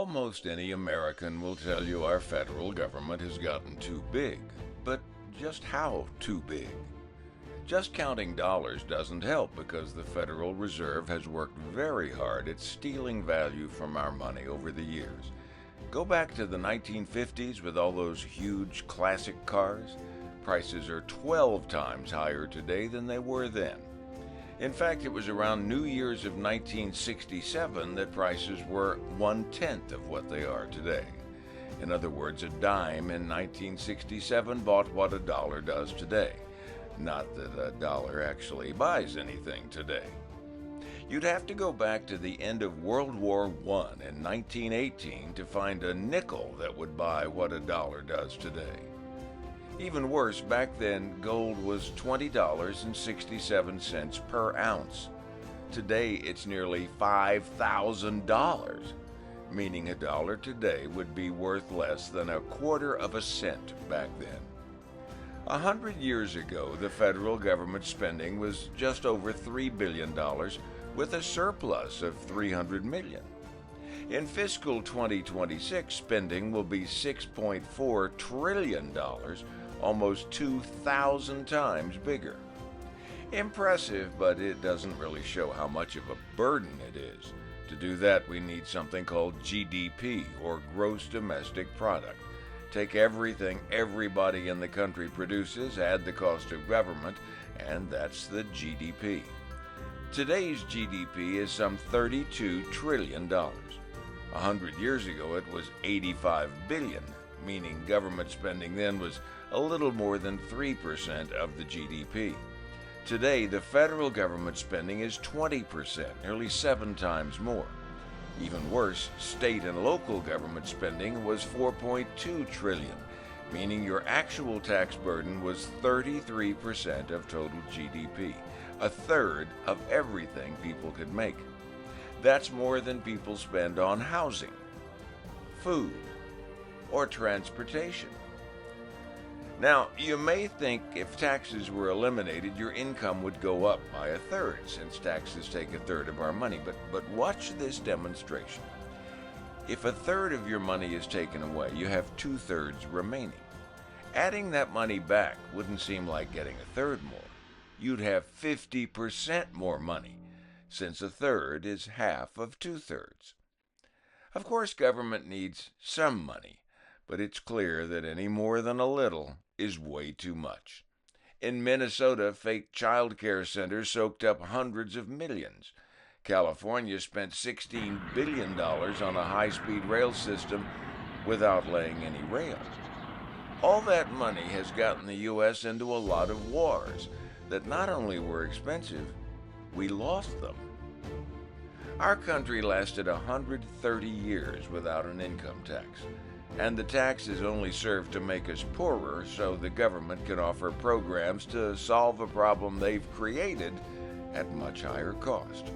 Almost any American will tell you our federal government has gotten too big. But just how too big? Just counting dollars doesn't help because the Federal Reserve has worked very hard at stealing value from our money over the years. Go back to the 1950s with all those huge classic cars. Prices are 12 times higher today than they were then. In fact, it was around New Year's of 1967 that prices were 1/10 of what they are today. In other words, a dime in 1967 bought what a dollar does today. Not that a dollar actually buys anything today. You'd have to go back to the end of World War I in 1918 to find a nickel that would buy what a dollar does today. Even worse, back then gold was $20.67 per ounce. Today it's nearly $5,000, meaning a dollar today would be worth less than a quarter of a cent back then. 100 years ago, the federal government spending was just over $3 billion, with a surplus of $300 million. In fiscal 2026, spending will be $6.4 trillion, almost 2,000 times bigger. Impressive, but it doesn't really show how much of a burden it is. To do that, we need something called GDP, or Gross Domestic Product. Take everything everybody in the country produces, add the cost of government, and that's the GDP. Today's GDP is some $32 trillion. 100 years ago, it was $85 billion, meaning government spending then was a little more than 3% of the GDP. Today, the federal government spending is 20%, nearly 7 times more. Even worse, state and local government spending was $4.2 trillion, meaning your actual tax burden was 33% of total GDP, a third of everything people could make. That's more than people spend on housing, food, or transportation. Now, you may think if taxes were eliminated, your income would go up by a third, since taxes take a third of our money. But watch this demonstration. If a third of your money is taken away, you have 2/3 remaining. Adding that money back wouldn't seem like getting a third more. You'd have 50% more money, since a third is half of 2/3. Of course, government needs some money, but it's clear that any more than a little is way too much. In Minnesota, fake child care centers soaked up hundreds of millions. California spent $16 billion on a high-speed rail system without laying any rails. All that money has gotten the U.S. into a lot of wars that not only were expensive, we lost them. Our country lasted 130 years without an income tax. And the taxes only serve to make us poorer so the government can offer programs to solve a problem they've created at much higher cost.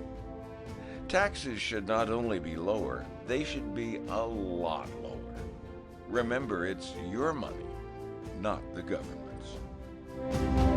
Taxes should not only be lower, they should be a lot lower. Remember, it's your money, not the government's.